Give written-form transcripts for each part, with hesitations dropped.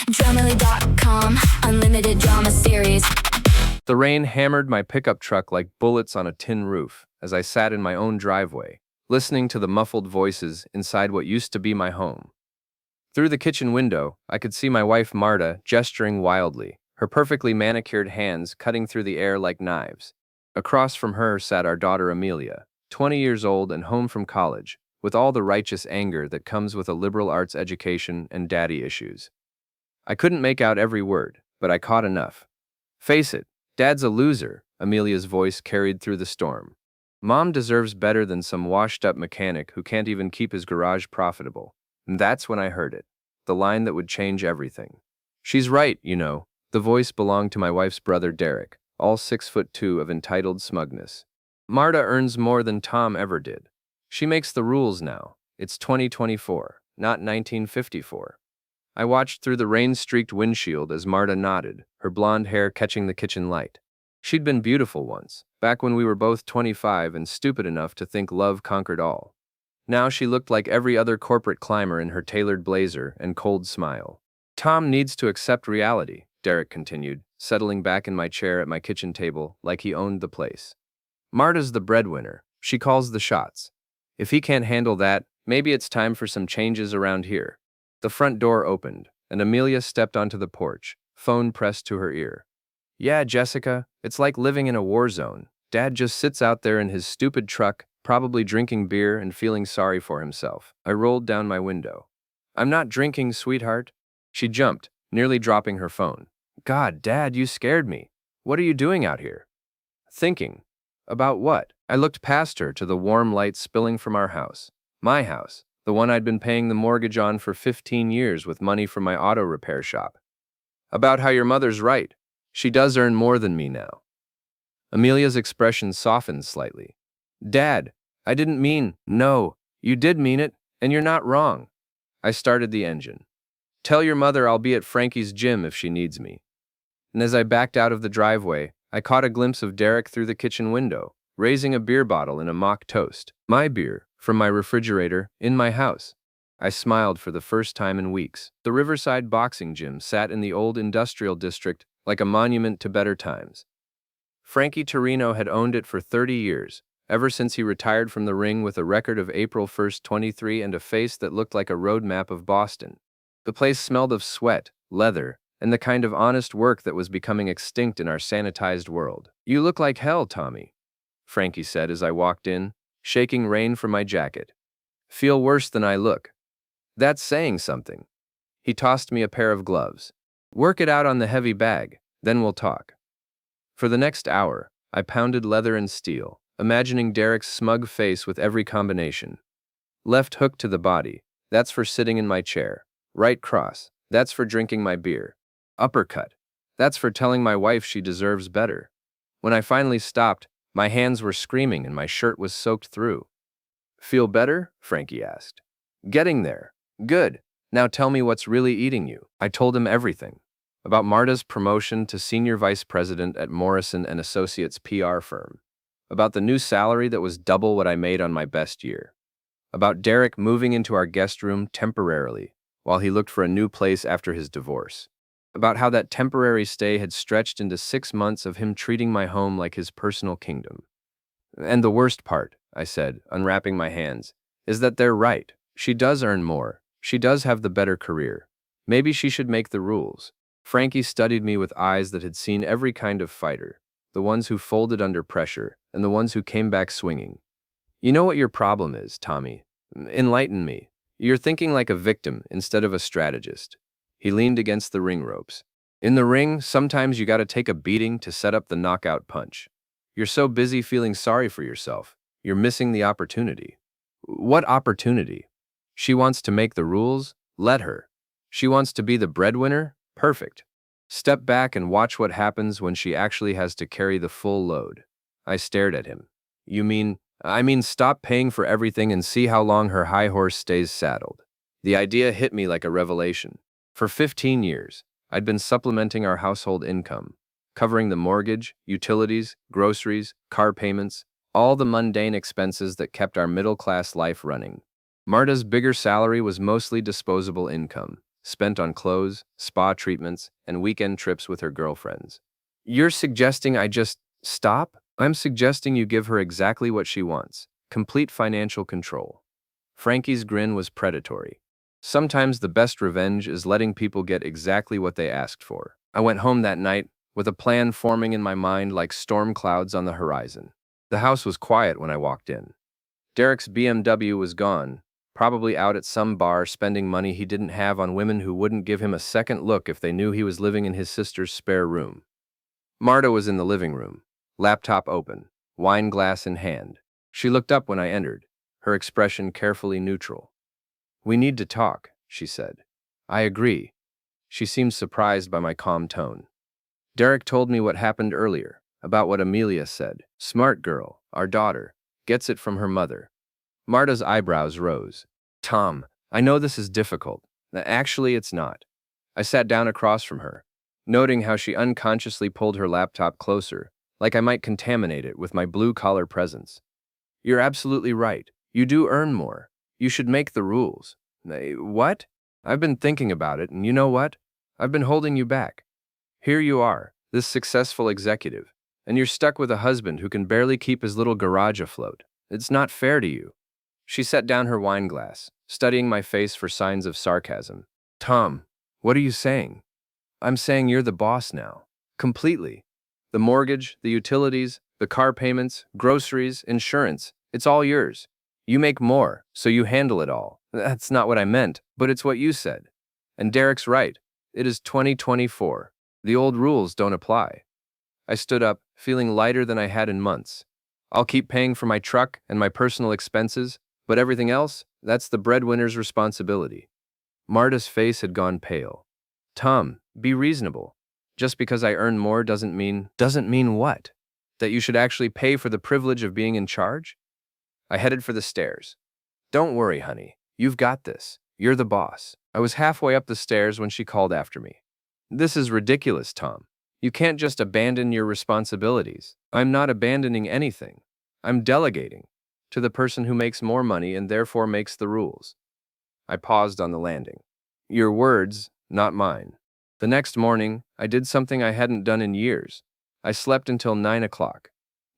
Dramily.com, unlimited drama series. The rain hammered my pickup truck like bullets on a tin roof as I sat in my own driveway, listening to the muffled voices inside what used to be my home. Through the kitchen window, I could see my wife Marta gesturing wildly, her perfectly manicured hands cutting through the air like knives. Across from her sat our daughter Amelia, 20 years old and home from college, with all the righteous anger that comes with a liberal arts education and daddy issues. I couldn't make out every word, but I caught enough. "Face it, Dad's a loser," Amelia's voice carried through the storm. "Mom deserves better than some washed-up mechanic who can't even keep his garage profitable." And that's when I heard it, the line that would change everything. "She's right, you know." The voice belonged to my wife's brother Derek, all 6'2" of entitled smugness. "Marta earns more than Tom ever did. She makes the rules now. It's 2024, not 1954. I watched through the rain-streaked windshield as Marta nodded, her blonde hair catching the kitchen light. She'd been beautiful once, back when we were both 25 and stupid enough to think love conquered all. Now she looked like every other corporate climber in her tailored blazer and cold smile. "Tom needs to accept reality," Derek continued, settling back in my chair at my kitchen table like he owned the place. "Marta's the breadwinner. She calls the shots. If he can't handle that, maybe it's time for some changes around here." The front door opened, and Amelia stepped onto the porch, phone pressed to her ear. "Yeah, Jessica, it's like living in a war zone. Dad just sits out there in his stupid truck, probably drinking beer and feeling sorry for himself." I rolled down my window. "I'm not drinking, sweetheart." She jumped, nearly dropping her phone. "God, Dad, you scared me. What are you doing out here?" "Thinking." "About what?" I looked past her to the warm light spilling from our house. My house. The one I'd been paying the mortgage on for 15 years with money from my auto repair shop. "About how your mother's right. She does earn more than me now." Amelia's expression softened slightly. "Dad, I didn't mean—" "No, you did mean it, and you're not wrong." I started the engine. "Tell your mother I'll be at Frankie's gym if she needs me." And as I backed out of the driveway, I caught a glimpse of Derek through the kitchen window, raising a beer bottle in a mock toast. My beer, from my refrigerator, in my house. I smiled for the first time in weeks. The Riverside boxing gym sat in the old industrial district like a monument to better times. Frankie Torino had owned it for 30 years, ever since he retired from the ring with a record of April 1st, 23 and a face that looked like a road map of Boston. The place smelled of sweat, leather, and the kind of honest work that was becoming extinct in our sanitized world. "You look like hell, Tommy," Frankie said as I walked in, shaking rain from my jacket. "Feel worse than I look." That's saying something. He tossed me a pair of gloves. "Work it out on the heavy bag, then we'll talk." For the next hour, I pounded leather and steel, imagining Derek's smug face with every combination. Left hook to the body, that's for sitting in my chair. Right cross, that's for drinking my beer. Uppercut, that's for telling my wife she deserves better. When I finally stopped, my hands were screaming and my shirt was soaked through. "Feel better?" Frankie asked. "Getting there. Good. Now tell me what's really eating you." I told him everything. About Marta's promotion to senior vice president at Morrison & Associates PR firm. About the new salary that was double what I made on my best year. About Derek moving into our guest room temporarily, while he looked for a new place after his divorce. About how that temporary stay had stretched into 6 months of him treating my home like his personal kingdom. "And the worst part," I said, unwrapping my hands, "is that they're right. She does earn more. She does have the better career. Maybe she should make the rules." Frankie studied me with eyes that had seen every kind of fighter, the ones who folded under pressure and the ones who came back swinging. "You know what your problem is, Tommy? Enlighten me. You're thinking like a victim instead of a strategist." He leaned against the ring ropes. "In the ring, sometimes you gotta take a beating to set up the knockout punch. You're so busy feeling sorry for yourself, you're missing the opportunity." "What opportunity?" "She wants to make the rules? Let her. She wants to be the breadwinner? Perfect. Step back and watch what happens when she actually has to carry the full load." I stared at him. I mean stop paying for everything and see how long her high horse stays saddled." The idea hit me like a revelation. For 15 years, I'd been supplementing our household income, covering the mortgage, utilities, groceries, car payments, all the mundane expenses that kept our middle-class life running. Marta's bigger salary was mostly disposable income, spent on clothes, spa treatments, and weekend trips with her girlfriends. You're suggesting I just stop? I'm suggesting you give her exactly what she wants: complete financial control. Frankie's grin was predatory. Sometimes the best revenge is letting people get exactly what they asked for. I went home that night with a plan forming in my mind like storm clouds on the horizon. The house was quiet when I walked in. Derek's BMW was gone, probably out at some bar spending money he didn't have on women who wouldn't give him a second look if they knew he was living in his sister's spare room. Marta was in the living room, laptop open, wine glass in hand. She looked up when I entered, her expression carefully neutral. "We need to talk," she said. "I agree." She seemed surprised by my calm tone. Derek told me what happened earlier, about what Amelia said. Smart girl, our daughter, gets it from her mother. Marta's eyebrows rose. "Tom, I know this is difficult. Actually, it's not." I sat down across from her, noting how she unconsciously pulled her laptop closer, like I might contaminate it with my blue-collar presence. "You're absolutely right. You do earn more. You should make the rules." What? I've been thinking about it, and you know what? I've been holding you back. Here you are, this successful executive, and you're stuck with a husband who can barely keep his little garage afloat. It's not fair to you. She set down her wine glass, studying my face for signs of sarcasm. "Tom, what are you saying?" "I'm saying you're the boss now. Completely. The mortgage, the utilities, the car payments, groceries, insurance, it's all yours. You make more, so you handle it all." "That's not what I meant, but it's what you said." And Derek's right. It is 2024. The old rules don't apply. I stood up, feeling lighter than I had in months. I'll keep paying for my truck and my personal expenses, but everything else, that's the breadwinner's responsibility. Marta's face had gone pale. "Tom, be reasonable. Just because I earn more doesn't mean..." "Doesn't mean what? That you should actually pay for the privilege of being in charge?" I headed for the stairs. "Don't worry, honey. You've got this. You're the boss." I was halfway up the stairs when she called after me. "This is ridiculous, Tom. You can't just abandon your responsibilities." "I'm not abandoning anything. I'm delegating to the person who makes more money and therefore makes the rules." I paused on the landing. "Your words, not mine." The next morning, I did something I hadn't done in years. I slept until 9 o'clock.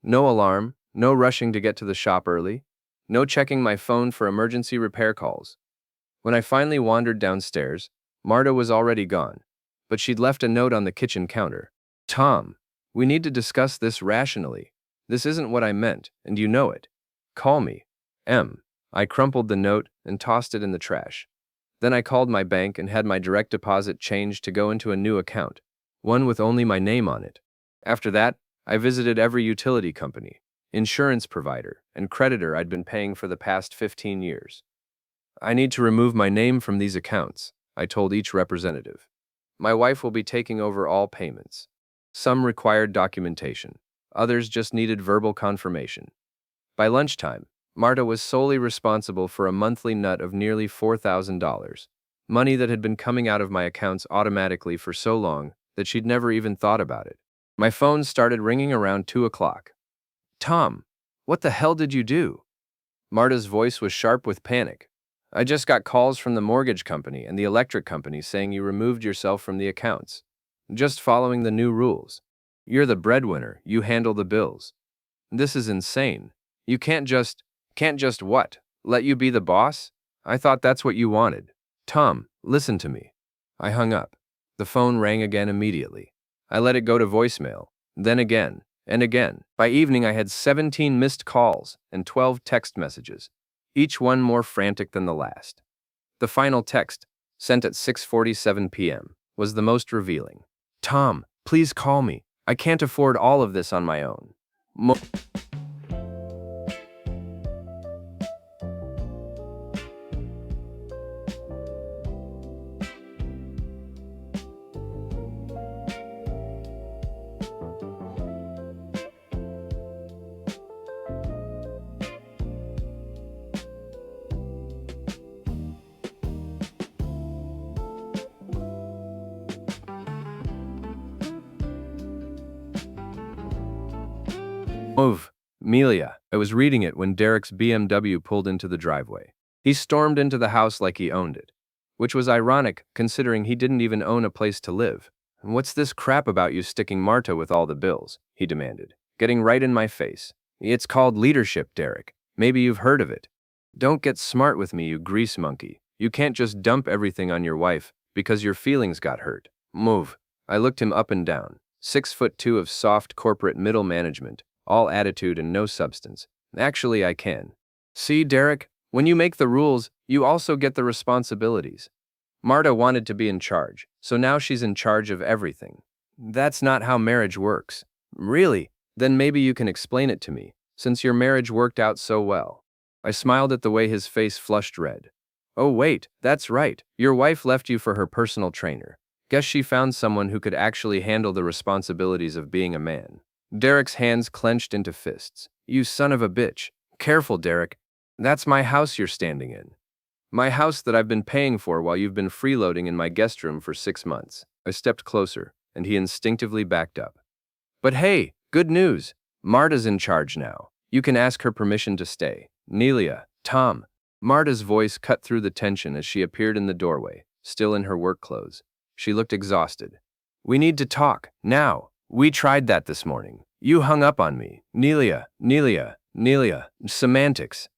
No alarm, no rushing to get to the shop early, no checking my phone for emergency repair calls. When I finally wandered downstairs, Marta was already gone, but she'd left a note on the kitchen counter. "Tom, we need to discuss this rationally. This isn't what I meant, and you know it. Call me. M." I crumpled the note and tossed it in the trash. Then I called my bank and had my direct deposit changed to go into a new account, one with only my name on it. After that, I visited every utility company, insurance provider, and creditor I'd been paying for the past 15 years. "I need to remove my name from these accounts," I told each representative. "My wife will be taking over all payments." Some required documentation. Others just needed verbal confirmation. By lunchtime, Marta was solely responsible for a monthly nut of nearly $4,000, money that had been coming out of my accounts automatically for so long that she'd never even thought about it. My phone started ringing around 2 o'clock. "Tom, what the hell did you do?" Marta's voice was sharp with panic. "I just got calls from the mortgage company and the electric company saying you removed yourself from the accounts. Just following the new rules. You're the breadwinner, you handle the bills. This is insane. You can't just what? Let you be the boss? I thought that's what you wanted." "Tom, listen to me." I hung up. The phone rang again immediately. I let it go to voicemail, then again, and again. By evening, I had 17 missed calls and 12 text messages, each one more frantic than the last. The final text, sent at 6:47 p.m., was the most revealing. "Tom, please call me. I can't afford all of this on my own." Move, Amelia. I was reading it when Derek's BMW pulled into the driveway. He stormed into the house like he owned it. which was ironic considering he didn't even own a place to live. "And what's this crap about you sticking Marta with all the bills?" he demanded, getting right in my face. "It's called leadership, Derek. Maybe you've heard of it. Don't get smart with me, you grease monkey. You can't just dump everything on your wife because your feelings got hurt. Move." I looked him up and down. 6'2" of soft corporate middle management, all attitude and no substance. "Actually, I can. See, Derek, when you make the rules, you also get the responsibilities. Marta wanted to be in charge, so now she's in charge of everything. That's not how marriage works." "Really? Then maybe you can explain it to me, since your marriage worked out so well." I smiled at the way his face flushed red. "Oh wait, that's right. Your wife left you for her personal trainer. Guess she found someone who could actually handle the responsibilities of being a man." Derek's hands clenched into fists. "You son of a bitch. Careful, Derek. That's my house you're standing in. My house that I've been paying for while you've been freeloading in my guest room for 6 months." I stepped closer, and he instinctively backed up. "But hey, good news. Marta's in charge now. You can ask her permission to stay. Nelia, Tom." Marta's voice cut through the tension as she appeared in the doorway, still in her work clothes. She looked exhausted. "We need to talk, now. We tried that this morning. You hung up on me. Nelia. Semantics."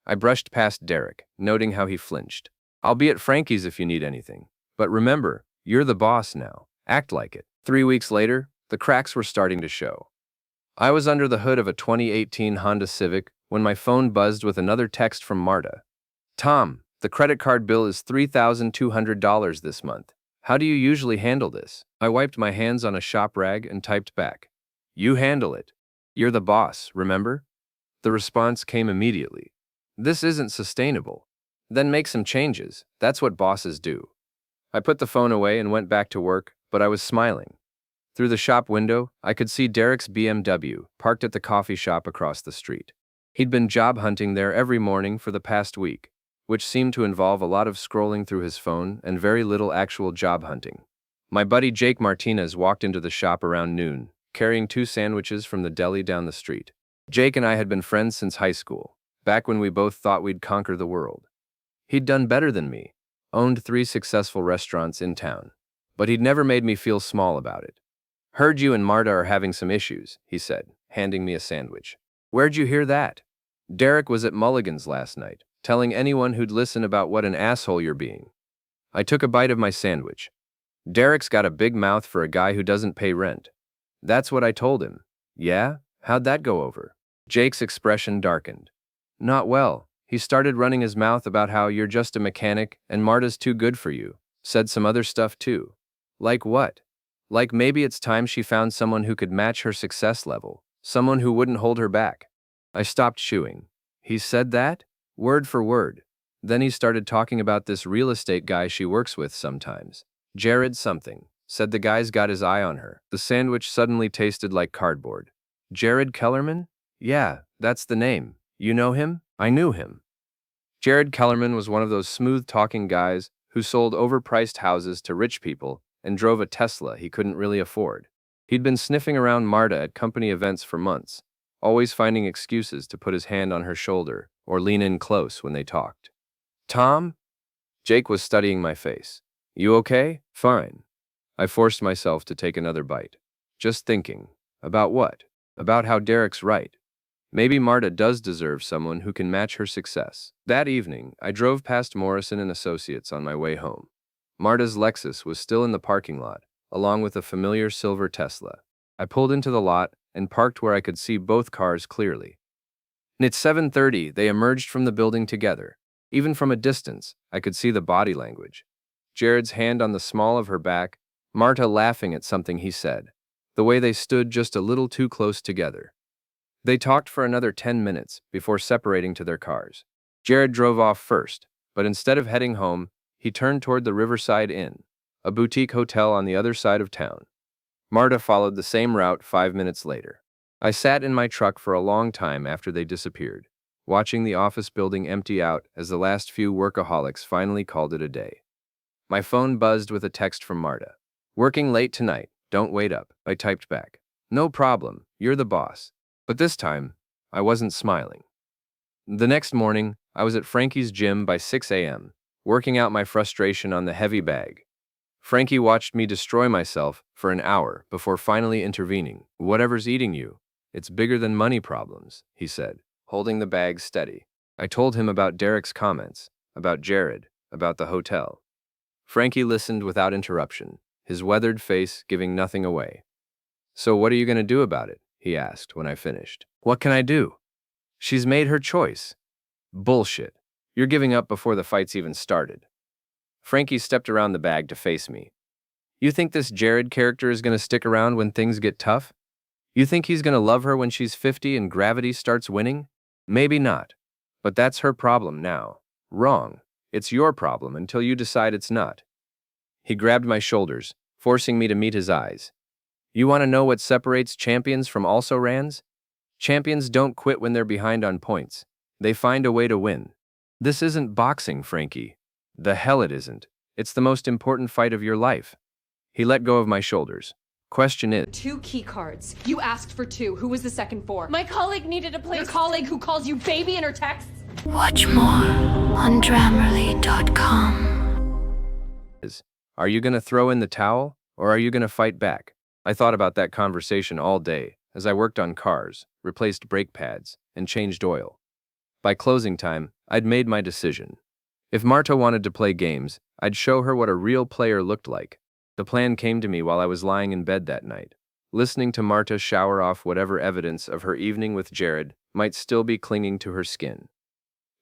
I brushed past Derek, noting how he flinched. "I'll be at Frankie's if you need anything. But remember, you're the boss now. Act like it." 3 weeks later, the cracks were starting to show. I was under the hood of a 2018 Honda Civic when my phone buzzed with another text from Marta. "Tom, the credit card bill is $3,200 this month. How do you usually handle this?" I wiped my hands on a shop rag and typed back, "You handle it. You're the boss, remember?" The response came immediately. "This isn't sustainable." "Then make some changes. That's what bosses do." I put the phone away and went back to work, but I was smiling. Through the shop window, I could see Derek's BMW parked at the coffee shop across the street. He'd been job hunting there every morning for the past week, which seemed to involve a lot of scrolling through his phone and very little actual job hunting. My buddy Jake Martinez walked into the shop around noon, carrying 2 sandwiches from the deli down the street. Jake and I had been friends since high school, back when we both thought we'd conquer the world. He'd done better than me, owned 3 successful restaurants in town, but he'd never made me feel small about it. "Heard you and Marta are having some issues," he said, handing me a sandwich. "Where'd you hear that?" "Derek was at Mulligan's last night, telling anyone who'd listen about what an asshole you're being." I took a bite of my sandwich. "Derek's got a big mouth for a guy who doesn't pay rent." "That's what I told him." "Yeah? How'd that go over?" Jake's expression darkened. "Not well. He started running his mouth about how you're just a mechanic and Marta's too good for you. Said some other stuff too." "Like what?" "Like maybe it's time she found someone who could match her success level, someone who wouldn't hold her back." I stopped chewing. "He said that?" "Word for word. Then he started talking about this real estate guy she works with sometimes. Jared something. Said the guy's got his eye on her." The sandwich suddenly tasted like cardboard. "Jared Kellerman?" "Yeah, that's the name. You know him?" I knew him. Jared Kellerman was one of those smooth-talking guys who sold overpriced houses to rich people and drove a Tesla he couldn't really afford. He'd been sniffing around Marta at company events for months, always finding excuses to put his hand on her shoulder or lean in close when they talked. "Tom?" Jake was studying my face. "You okay?" "Fine." I forced myself to take another bite. "Just thinking." "About what?" "About how Derek's right. Maybe Marta does deserve someone who can match her success." That evening, I drove past Morrison and Associates on my way home. Marta's Lexus was still in the parking lot, along with a familiar silver Tesla. I pulled into the lot and parked where I could see both cars clearly. And at 7:30, they emerged from the building together. Even from a distance, I could see the body language. Jared's hand on the small of her back, Marta laughing at something he said. The way they stood just a little too close together. They talked for another 10 minutes before separating to their cars. Jared drove off first, but instead of heading home, he turned toward the Riverside Inn, a boutique hotel on the other side of town. Marta followed the same route 5 minutes later. I sat in my truck for a long time after they disappeared, watching the office building empty out as the last few workaholics finally called it a day. My phone buzzed with a text from Marta. "Working late tonight, don't wait up," I typed back. "No problem, you're the boss." But this time, I wasn't smiling. The next morning, I was at Frankie's gym by 6 a.m., working out my frustration on the heavy bag. Frankie watched me destroy myself for an hour before finally intervening. "Whatever's eating you, it's bigger than money problems," he said, holding the bag steady. I told him about Derek's comments, about Jared, about the hotel. Frankie listened without interruption, his weathered face giving nothing away. "So what are you going to do about it?" he asked when I finished. "What can I do? She's made her choice." "Bullshit. You're giving up before the fight's even started." Frankie stepped around the bag to face me. "You think this Jared character is going to stick around when things get tough? You think he's going to love her when she's 50 and gravity starts winning? Maybe not. But that's her problem now. Wrong. It's your problem until you decide it's not." He grabbed my shoulders, forcing me to meet his eyes. "You want to know what separates champions from also-rans? Champions don't quit when they're behind on points. They find a way to win. This isn't boxing, Frankie. The hell it isn't. It's the most important fight of your life." He let go of my shoulders. "Question is..." 2 key cards. You asked for 2. Who was the second 4? My colleague needed a place. Your colleague who calls you baby in her texts? Watch more on Grammarly.com. Are you going to throw in the towel, or are you going to fight back? I thought about that conversation all day as I worked on cars, replaced brake pads, and changed oil. By closing time, I'd made my decision. If Marta wanted to play games, I'd show her what a real player looked like. The plan came to me while I was lying in bed that night, listening to Marta shower off whatever evidence of her evening with Jared might still be clinging to her skin.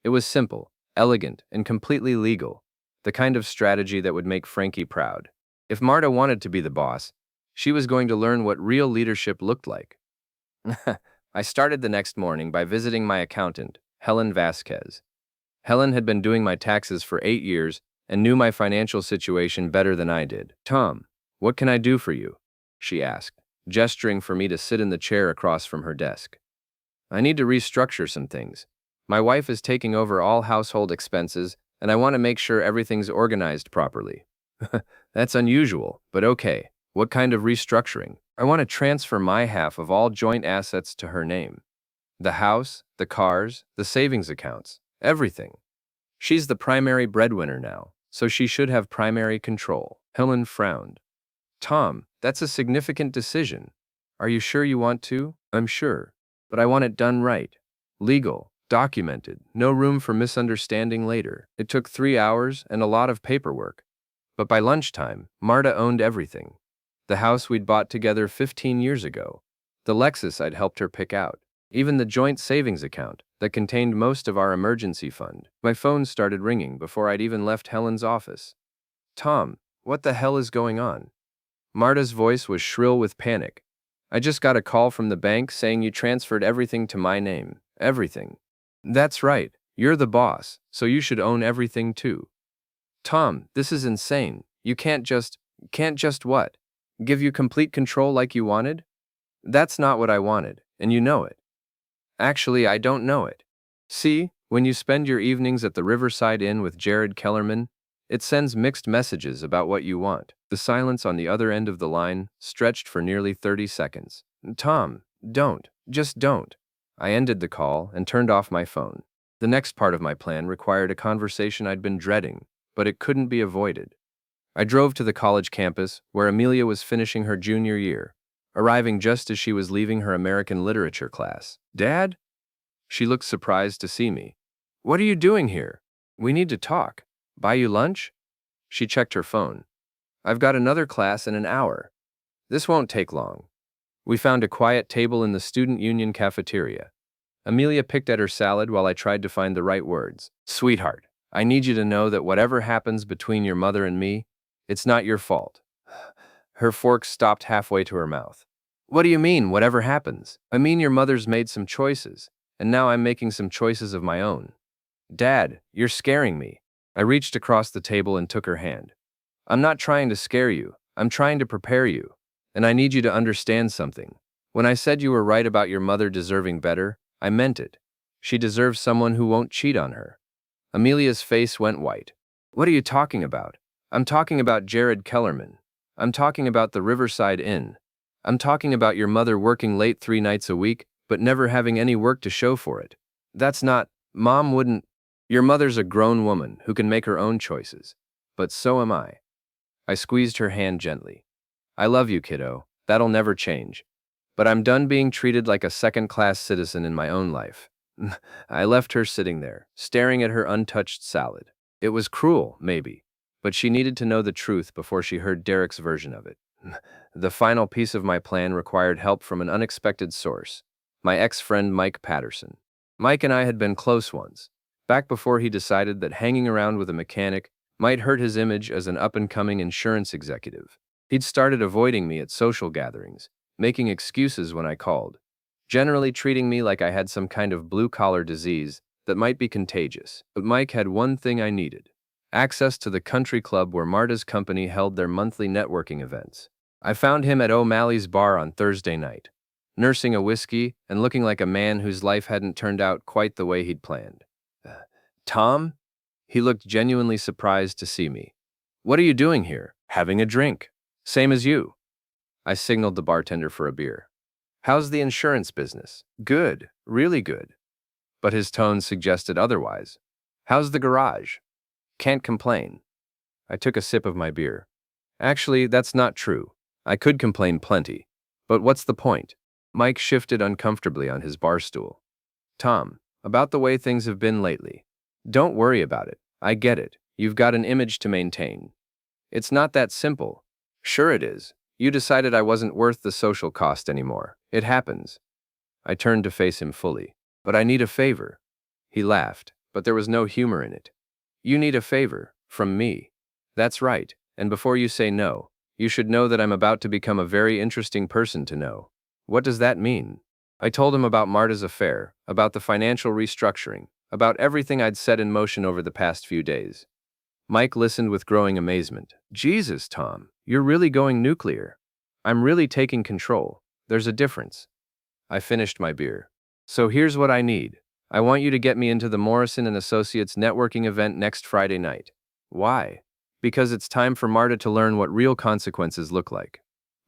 It was simple, elegant, and completely legal, the kind of strategy that would make Frankie proud. If Marta wanted to be the boss, she was going to learn what real leadership looked like. I started the next morning by visiting my accountant, Helen Vasquez. Helen had been doing my taxes for 8 years and knew my financial situation better than I did. "Tom, what can I do for you?" she asked, gesturing for me to sit in the chair across from her desk. "I need to restructure some things. My wife is taking over all household expenses, and I want to make sure everything's organized properly." "That's unusual, but okay. What kind of restructuring?" "I want to transfer my half of all joint assets to her name. The house, the cars, the savings accounts, everything. She's the primary breadwinner now, so she should have primary control." Helen frowned. "Tom, that's a significant decision. Are you sure you want to?" "I'm sure, but I want it done right. Legal, documented, no room for misunderstanding later." It took 3 hours and a lot of paperwork. But by lunchtime, Marta owned everything. The house we'd bought together 15 years ago, the Lexus I'd helped her pick out, even the joint savings account that contained most of our emergency fund. My phone started ringing before I'd even left Helen's office. "Tom, what the hell is going on?" Marta's voice was shrill with panic. "I just got a call from the bank saying you transferred everything to my name. Everything." "That's right. You're the boss, so you should own everything too." "Tom, this is insane. You can't just what? Give you complete control like you wanted?" "That's not what I wanted, and you know it." "Actually, I don't know it. See, when you spend your evenings at the Riverside Inn with Jared Kellerman, it sends mixed messages about what you want." The silence on the other end of the line stretched for nearly 30 seconds. "Tom, just don't." I ended the call and turned off my phone. The next part of my plan required a conversation I'd been dreading, but it couldn't be avoided. I drove to the college campus where Amelia was finishing her junior year, arriving just as she was leaving her American literature class. "Dad?" She looked surprised to see me. "What are you doing here? We need to talk. Buy you lunch?" She checked her phone. "I've got another class in an hour. This won't take long." We found a quiet table in the student union cafeteria. Amelia picked at her salad while I tried to find the right words. "Sweetheart, I need you to know that whatever happens between your mother and me, it's not your fault." Her fork stopped halfway to her mouth. "What do you mean, whatever happens?" "I mean your mother's made some choices, and now I'm making some choices of my own." "Dad, you're scaring me." I reached across the table and took her hand. "I'm not trying to scare you. I'm trying to prepare you. And I need you to understand something. When I said you were right about your mother deserving better, I meant it. She deserves someone who won't cheat on her." Amelia's face went white. "What are you talking about?" "I'm talking about Jared Kellerman. I'm talking about the Riverside Inn. I'm talking about your mother working late 3 nights a week, but never having any work to show for it. That's not... Mom wouldn't..." Your mother's a grown woman who can make her own choices. But so am I. I squeezed her hand gently. I love you, kiddo. That'll never change. But I'm done being treated like a second-class citizen in my own life. I left her sitting there, staring at her untouched salad. It was cruel, maybe, but she needed to know the truth before she heard Derek's version of it. The final piece of my plan required help from an unexpected source, my ex-friend Mike Patterson. Mike and I had been close once, back before he decided that hanging around with a mechanic might hurt his image as an up-and-coming insurance executive. He'd started avoiding me at social gatherings, making excuses when I called, generally treating me like I had some kind of blue-collar disease that might be contagious. But Mike had one thing I needed: access to the country club where Marta's company held their monthly networking events. I found him at O'Malley's bar on Thursday night, nursing a whiskey and looking like a man whose life hadn't turned out quite the way he'd planned. Tom? He looked genuinely surprised to see me. What are you doing here? Having a drink. Same as you. I signaled the bartender for a beer. How's the insurance business? Good, really good. But his tone suggested otherwise. How's the garage? Can't complain. I took a sip of my beer. Actually, that's not true. I could complain plenty. But what's the point? Mike shifted uncomfortably on his bar stool. Tom, about the way things have been lately. Don't worry about it. I get it. You've got an image to maintain. It's not that simple. Sure it is. You decided I wasn't worth the social cost anymore. It happens. I turned to face him fully. But I need a favor. He laughed, but there was no humor in it. You need a favor, from me. That's right, and before you say no, you should know that I'm about to become a very interesting person to know. What does that mean? I told him about Marta's affair, about the financial restructuring, about everything I'd set in motion over the past few days. Mike listened with growing amazement. Jesus, Tom, you're really going nuclear. I'm really taking control. There's a difference. I finished my beer. So here's what I need. I want you to get me into the Morrison & Associates networking event next Friday night. Why? Because it's time for Marta to learn what real consequences look like.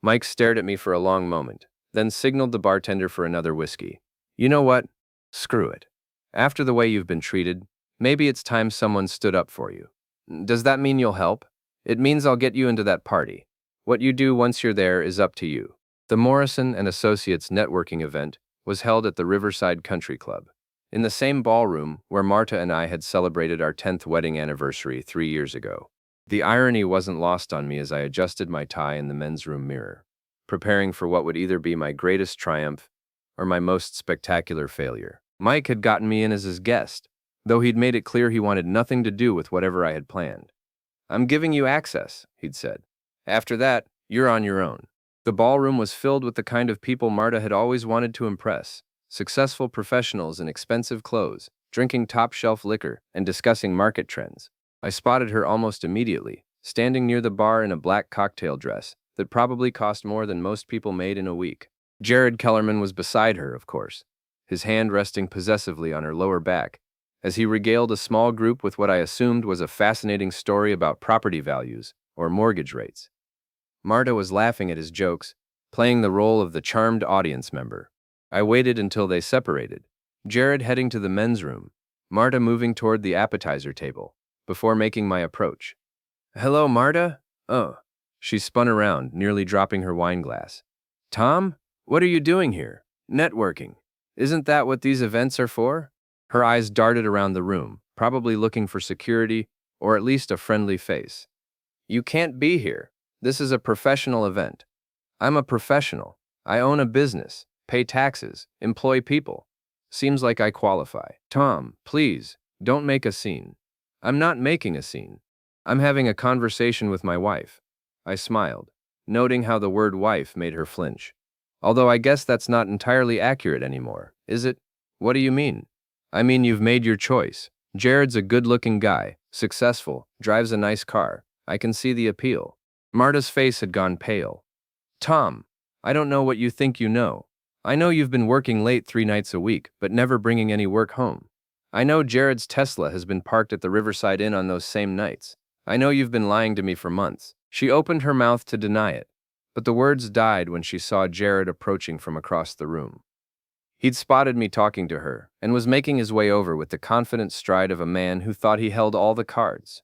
Mike stared at me for a long moment, then signaled the bartender for another whiskey. You know what? Screw it. After the way you've been treated, maybe it's time someone stood up for you. Does that mean you'll help? It means I'll get you into that party. What you do once you're there is up to you. The Morrison & Associates networking event was held at the Riverside Country Club, in the same ballroom where Marta and I had celebrated our 10th wedding anniversary 3 years ago. The irony wasn't lost on me as I adjusted my tie in the men's room mirror, preparing for what would either be my greatest triumph or my most spectacular failure. Mike had gotten me in as his guest, though he'd made it clear he wanted nothing to do with whatever I had planned. I'm giving you access, he'd said. After that, you're on your own. The ballroom was filled with the kind of people Marta had always wanted to impress: successful professionals in expensive clothes, drinking top-shelf liquor, and discussing market trends. I spotted her almost immediately, standing near the bar in a black cocktail dress that probably cost more than most people made in a week. Jared Kellerman was beside her, of course, his hand resting possessively on her lower back, as he regaled a small group with what I assumed was a fascinating story about property values or mortgage rates. Marta was laughing at his jokes, playing the role of the charmed audience member. I waited until they separated, Jared heading to the men's room, Marta moving toward the appetizer table, before making my approach. Hello, Marta? Oh. She spun around, nearly dropping her wine glass. Tom? What are you doing here? Networking. Isn't that what these events are for? Her eyes darted around the room, probably looking for security or at least a friendly face. You can't be here. This is a professional event. I'm a professional. I own a business, pay taxes, employ people. Seems like I qualify. Tom, please, don't make a scene. I'm not making a scene. I'm having a conversation with my wife. I smiled, noting how the word wife made her flinch. Although I guess that's not entirely accurate anymore, is it? What do you mean? I mean you've made your choice. Jared's a good-looking guy, successful, drives a nice car. I can see the appeal. Marta's face had gone pale. Tom, I don't know what you think you know. I know you've been working late 3 nights a week, but never bringing any work home. I know Jared's Tesla has been parked at the Riverside Inn on those same nights. I know you've been lying to me for months. She opened her mouth to deny it, but the words died when she saw Jared approaching from across the room. He'd spotted me talking to her and was making his way over with the confident stride of a man who thought he held all the cards.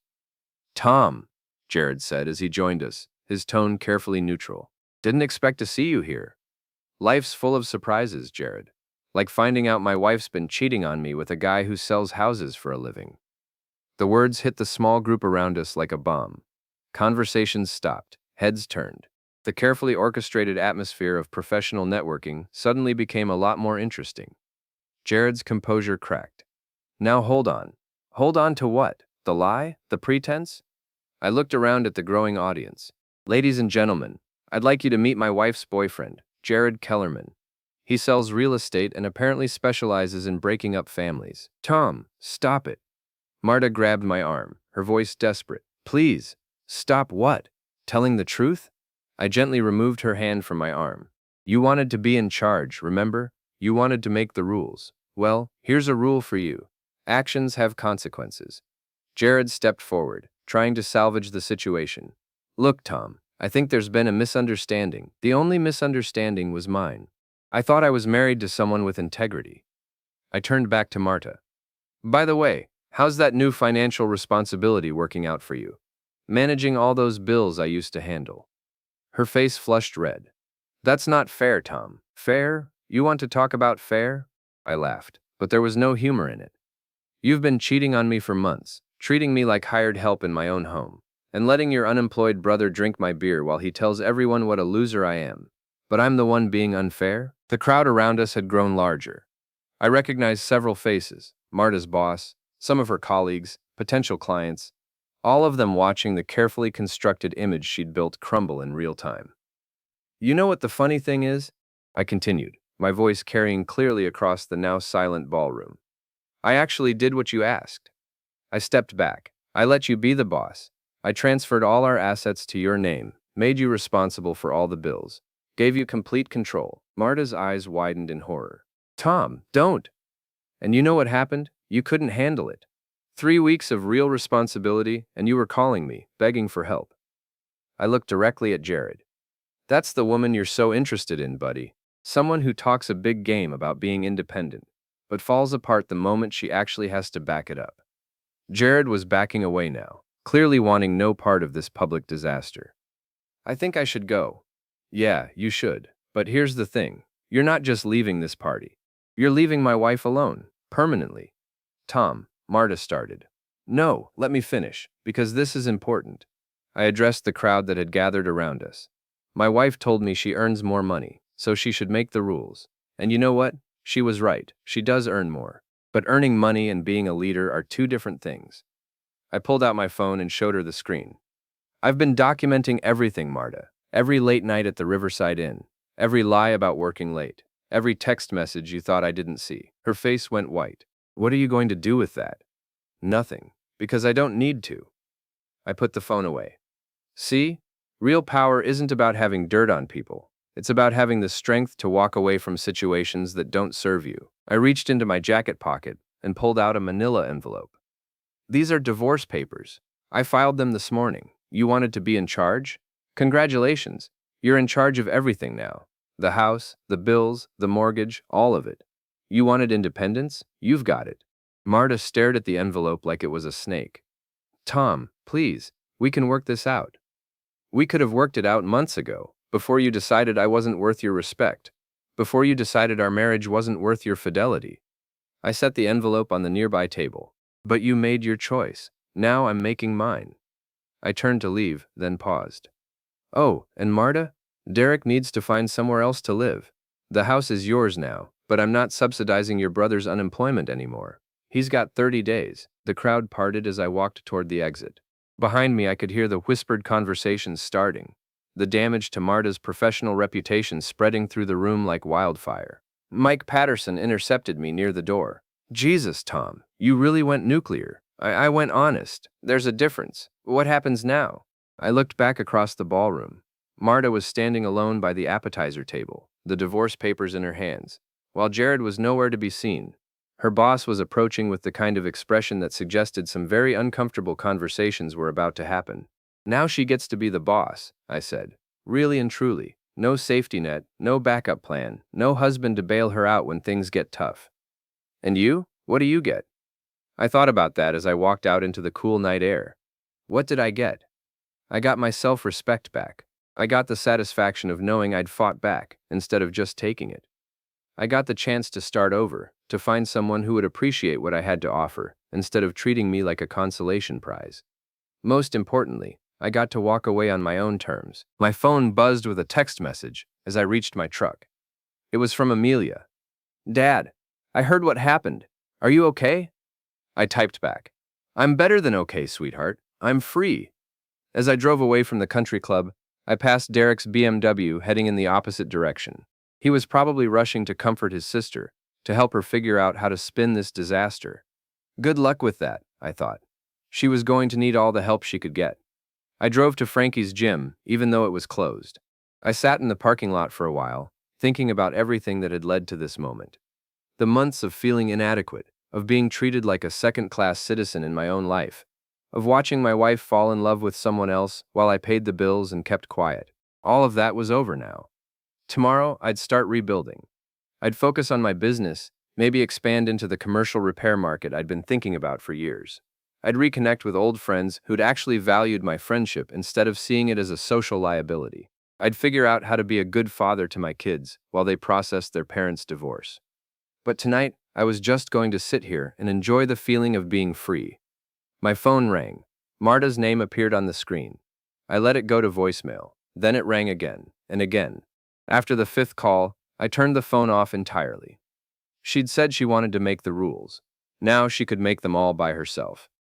"Tom," Jared said as he joined us, his tone carefully neutral. "Didn't expect to see you here." "Life's full of surprises, Jared. Like finding out my wife's been cheating on me with a guy who sells houses for a living." The words hit the small group around us like a bomb. Conversations stopped, heads turned. The carefully orchestrated atmosphere of professional networking suddenly became a lot more interesting. Jared's composure cracked. "Now hold on. Hold on to what? The lie? The pretense?" I looked around at the growing audience. "Ladies and gentlemen, I'd like you to meet my wife's boyfriend, Jared Kellerman. He sells real estate and apparently specializes in breaking up families." "Tom, stop it." Marta grabbed my arm, her voice desperate. "Please, stop what? Telling the truth?" I gently removed her hand from my arm. "You wanted to be in charge, remember? You wanted to make the rules. Well, here's a rule for you. Actions have consequences." Jared stepped forward, trying to salvage the situation. "Look, Tom, I think there's been a misunderstanding. The only misunderstanding was mine. I thought I was married to someone with integrity." I turned back to Marta. "By the way, how's that new financial responsibility working out for you? Managing all those bills I used to handle." Her face flushed red. "That's not fair, Tom." "Fair? You want to talk about fair?" I laughed, but there was no humor in it. "You've been cheating on me for months, treating me like hired help in my own home, and letting your unemployed brother drink my beer while he tells everyone what a loser I am. But I'm the one being unfair?" The crowd around us had grown larger. I recognized several faces: Marta's boss, some of her colleagues, potential clients, all of them watching the carefully constructed image she'd built crumble in real time. "You know what the funny thing is?" I continued, my voice carrying clearly across the now silent ballroom. "I actually did what you asked. I stepped back. I let you be the boss. I transferred all our assets to your name, made you responsible for all the bills, gave you complete control." Marta's eyes widened in horror. "Tom, don't!" "And you know what happened? You couldn't handle it. 3 weeks of real responsibility, and you were calling me, begging for help." I looked directly at Jared. "That's the woman you're so interested in, buddy. Someone who talks a big game about being independent, but falls apart the moment she actually has to back it up." Jared was backing away now, clearly wanting no part of this public disaster. "I think I should go." "Yeah, you should. But here's the thing. You're not just leaving this party. You're leaving my wife alone, permanently." "Tom," Marta started. "No, let me finish, because this is important." I addressed the crowd that had gathered around us. "My wife told me she earns more money, so she should make the rules. And you know what? She was right. She does earn more. But earning money and being a leader are two different things." I pulled out my phone and showed her the screen. "I've been documenting everything, Marta. Every late night at the Riverside Inn. Every lie about working late. Every text message you thought I didn't see." Her face went white. "What are you going to do with that?" "Nothing. Because I don't need to." I put the phone away. "See? Real power isn't about having dirt on people. It's about having the strength to walk away from situations that don't serve you." I reached into my jacket pocket and pulled out a manila envelope. "These are divorce papers. I filed them this morning. You wanted to be in charge? Congratulations. You're in charge of everything now. The house, the bills, the mortgage, all of it. You wanted independence? You've got it." Marta stared at the envelope like it was a snake. "Tom, please, we can work this out. We could have worked it out months ago, before you decided I wasn't worth your respect, before you decided our marriage wasn't worth your fidelity." I set the envelope on the nearby table. "But you made your choice. Now I'm making mine." I turned to leave, then paused. "Oh, and Marta, Derek needs to find somewhere else to live. The house is yours now, but I'm not subsidizing your brother's unemployment anymore. He's got 30 days. The crowd parted as I walked toward the exit. Behind me, I could hear the whispered conversations starting, the damage to Marta's professional reputation spreading through the room like wildfire. Mike Patterson intercepted me near the door. "Jesus, Tom, you really went nuclear." I went honest. There's a difference. What happens now?" I looked back across the ballroom. Marta was standing alone by the appetizer table, the divorce papers in her hands, while Jared was nowhere to be seen. Her boss was approaching with the kind of expression that suggested some very uncomfortable conversations were about to happen. "Now she gets to be the boss," I said. "Really and truly. No safety net, no backup plan, no husband to bail her out when things get tough. And you? What do you get? I thought about that as I walked out into the cool night air. What did I get? I got my self-respect back. I got the satisfaction of knowing I'd fought back instead of just taking it. I got the chance to start over, to find someone who would appreciate what I had to offer, instead of treating me like a consolation prize. Most importantly, I got to walk away on my own terms. My phone buzzed with a text message as I reached my truck. It was from Amelia. "Dad, I heard what happened. Are you okay?" I typed back. "I'm better than okay, sweetheart. I'm free." As I drove away from the country club, I passed Derek's BMW heading in the opposite direction. He was probably rushing to comfort his sister, to help her figure out how to spin this disaster. Good luck with that, I thought. She was going to need all the help she could get. I drove to Frankie's gym, even though it was closed. I sat in the parking lot for a while, thinking about everything that had led to this moment. The months of feeling inadequate, of being treated like a second-class citizen in my own life, of watching my wife fall in love with someone else while I paid the bills and kept quiet. All of that was over now. Tomorrow, I'd start rebuilding. I'd focus on my business, maybe expand into the commercial repair market I'd been thinking about for years. I'd reconnect with old friends who'd actually valued my friendship instead of seeing it as a social liability. I'd figure out how to be a good father to my kids while they processed their parents' divorce. But tonight, I was just going to sit here and enjoy the feeling of being free. My phone rang. Marta's name appeared on the screen. I let it go to voicemail. Then it rang again, and again. After the fifth call, I turned the phone off entirely. She'd said she wanted to make the rules. Now she could make them all by herself.